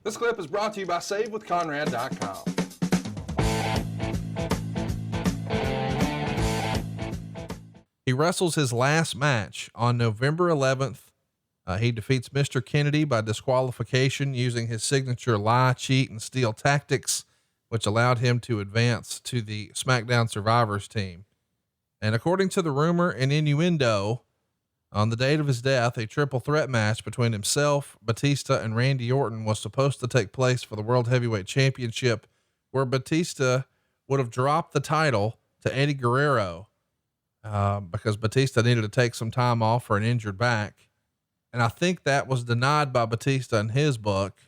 This clip is brought to you by SaveWithConrad.com. He wrestles his last match on November 11th. He defeats Mr. Kennedy by disqualification using his signature lie, cheat, and steal tactics, which allowed him to advance to the SmackDown Survivors team. And according to the rumor and innuendo, on the date of his death, a triple threat match between himself, Batista, and Randy Orton was supposed to take place for the World Heavyweight Championship, where Batista would have dropped the title to Eddie Guerrero, because Batista needed to take some time off for an injured back. And I think that was denied by Batista in his book.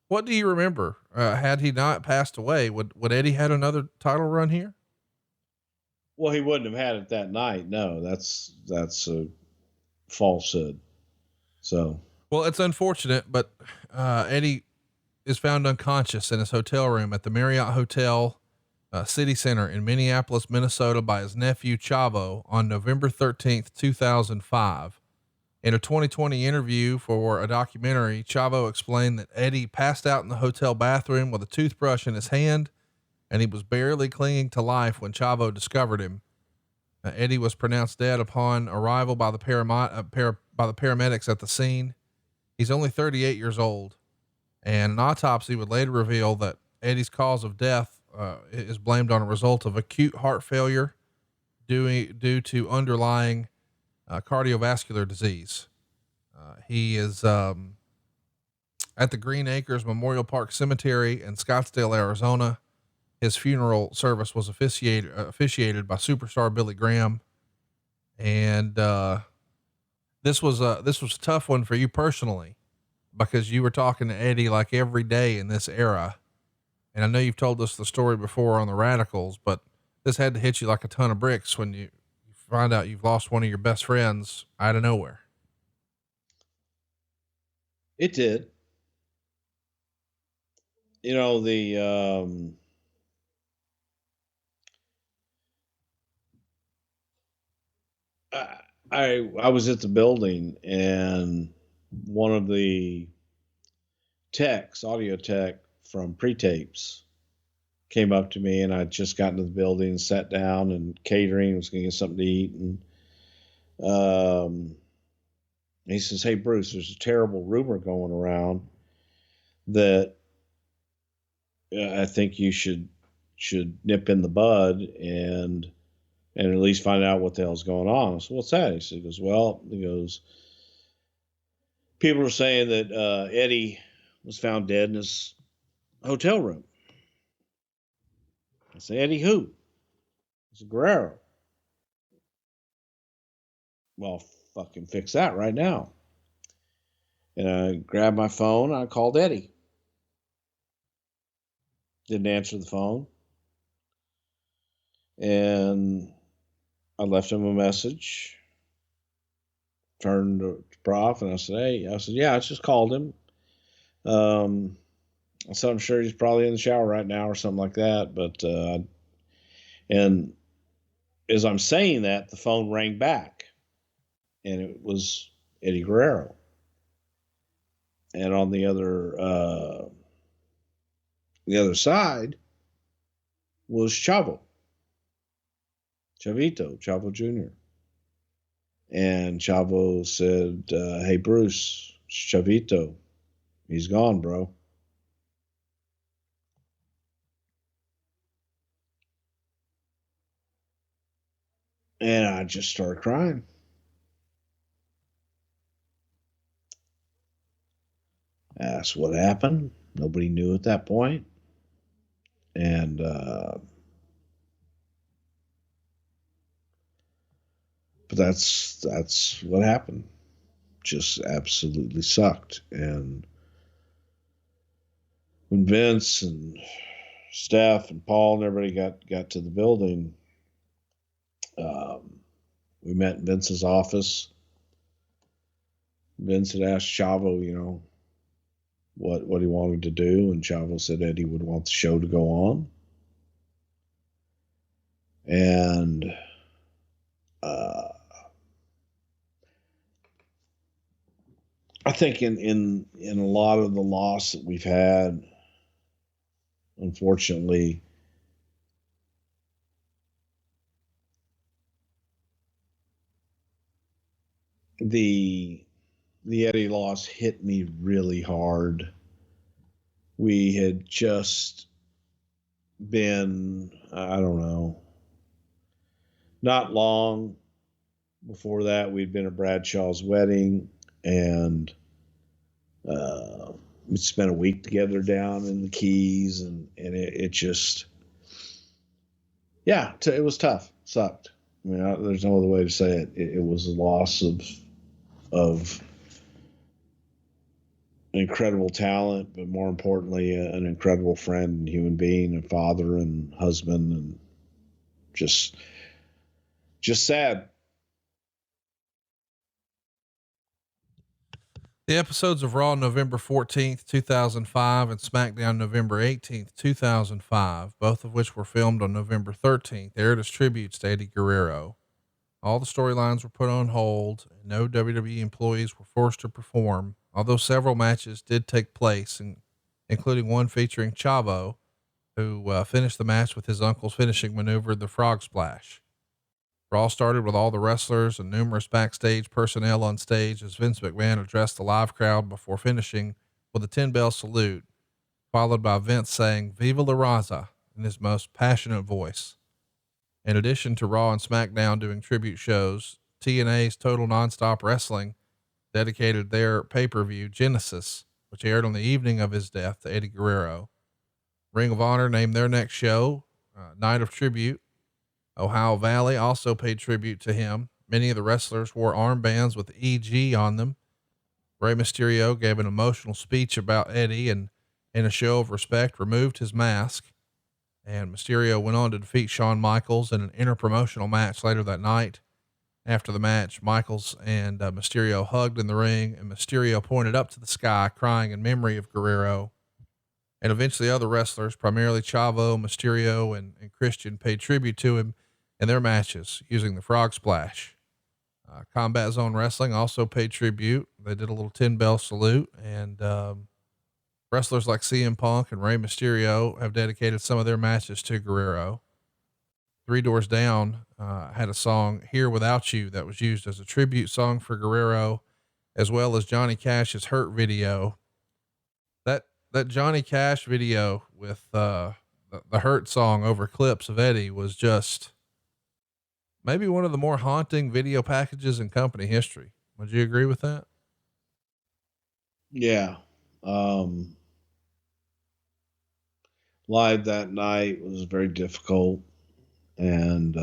What do you remember? Had he not passed away, would Eddie had another title run here? Well, he wouldn't have had it that night. No, that's a falsehood. So, well, it's unfortunate, but, Eddie is found unconscious in his hotel room at the Marriott Hotel, City Center in Minneapolis, Minnesota by his nephew Chavo on November 13th, 2005. In a 2020 interview for a documentary, Chavo explained that Eddie passed out in the hotel bathroom with a toothbrush in his hand, and he was barely clinging to life when Chavo discovered him. Eddie was pronounced dead upon arrival by the paramedics at the scene. He's only 38 years old, and an autopsy would later reveal that Eddie's cause of death is blamed on a result of acute heart failure due to underlying cardiovascular disease. He is at the Green Acres Memorial Park Cemetery in Scottsdale, Arizona. His funeral service was officiated by superstar Billy Graham. And this was a tough one for you personally, because you were talking to Eddie like every day in this era. And I know you've told us the story before on the Radicals, but this had to hit you like a ton of bricks when you find out you've lost one of your best friends out of nowhere. It did. You know, I was at the building, and one of the audio tech from pre-tapes came up to me, and I'd just gotten to the building and sat down, and catering was going to get something to eat. And, he says, "Hey, Bruce, there's a terrible rumor going around that I think you should nip in the bud and at least find out what the hell's going on." I said, "What's that?" He goes, "People are saying that Eddie was found dead in his hotel room." I said, "Eddie who?" It's Guerrero. "Well, fucking fix that right now." And I grabbed my phone. I called Eddie. Didn't answer the phone. And I left him a message. Turned to Prof, and I said, "Yeah, I just called him. I said, I'm sure he's probably in the shower right now," or something like that. But, and as I'm saying that, the phone rang back, and it was Eddie Guerrero. And on the other side was Chavo Jr. And Chavo said, "Hey, Bruce, it's Chavito. He's gone, bro." And I just started crying. That's what happened. Nobody knew at that point. And, but that's what happened. Just absolutely sucked. And when Vince and Steph and Paul and everybody got to the building, we met in Vince's office. Vince had asked Chavo, what he wanted to do, and Chavo said Eddie would want the show to go on. And I think in a lot of the loss that we've had, unfortunately, the Eddie loss hit me really hard. We had just been, I don't know, not long before that, we'd been at Bradshaw's wedding, and we'd spent a week together down in the Keys, and it just, yeah, it was tough. Sucked. I mean, there's no other way to say it. It was a loss of incredible talent, but more importantly, an incredible friend and human being and father and husband, and just sad. The episodes of Raw November 14th, 2005 and SmackDown November 18th, 2005, both of which were filmed on November 13th, aired as tributes to Eddie Guerrero. All the storylines were put on hold, and no WWE employees were forced to perform, although several matches did take place, including one featuring Chavo, who finished the match with his uncle's finishing maneuver, the Frog Splash. Raw started with all the wrestlers and numerous backstage personnel on stage as Vince McMahon addressed the live crowd before finishing with a 10-bell salute, followed by Vince saying "Viva la Raza" in his most passionate voice. In addition to Raw and SmackDown doing tribute shows, TNA's Total Nonstop Wrestling dedicated their pay-per-view Genesis, which aired on the evening of his death, to Eddie Guerrero. Ring of Honor named their next show Night of Tribute. Ohio Valley also paid tribute to him. Many of the wrestlers wore armbands with EG on them. Rey Mysterio gave an emotional speech about Eddie and, in a show of respect, removed his mask. And Mysterio went on to defeat Shawn Michaels in an interpromotional match later that night. After the match, Michaels and Mysterio hugged in the ring, and Mysterio pointed up to the sky, crying in memory of Guerrero. And eventually other wrestlers, primarily Chavo, Mysterio, and Christian, paid tribute to him in their matches using the Frog Splash. Combat Zone Wrestling also paid tribute. They did a little 10-bell salute, and wrestlers like CM Punk and Rey Mysterio have dedicated some of their matches to Guerrero. Three Doors Down had a song, "Here Without You," that was used as a tribute song for Guerrero, as well as Johnny Cash's Hurt video. That Johnny Cash video with the Hurt song over clips of Eddie was just maybe one of the more haunting video packages in company history. Would you agree with that? Yeah. Live that night was very difficult, and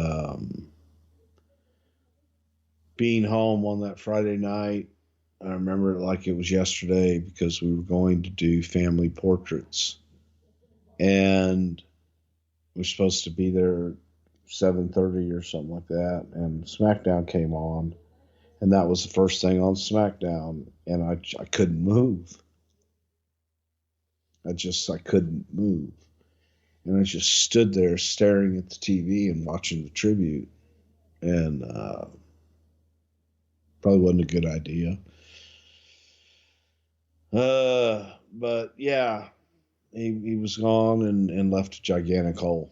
being home on that Friday night, I remember it like it was yesterday, because we were going to do family portraits, and we were supposed to be there 7:30 or something like that, and SmackDown came on, and that was the first thing on SmackDown, and I couldn't move. I couldn't move, and I just stood there staring at the TV and watching the tribute, and probably wasn't a good idea. But yeah, he was gone and left a gigantic hole.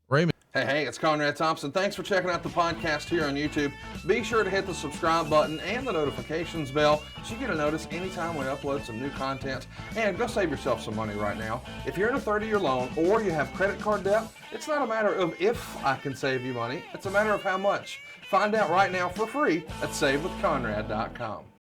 Raymond. Hey, it's Conrad Thompson. Thanks for checking out the podcast here on YouTube. Be sure to hit the subscribe button and the notifications bell so you get a notice anytime we upload some new content. And go save yourself some money right now. If you're in a 30-year loan or you have credit card debt, it's not a matter of if I can save you money. It's a matter of how much. Find out right now for free at SaveWithConrad.com.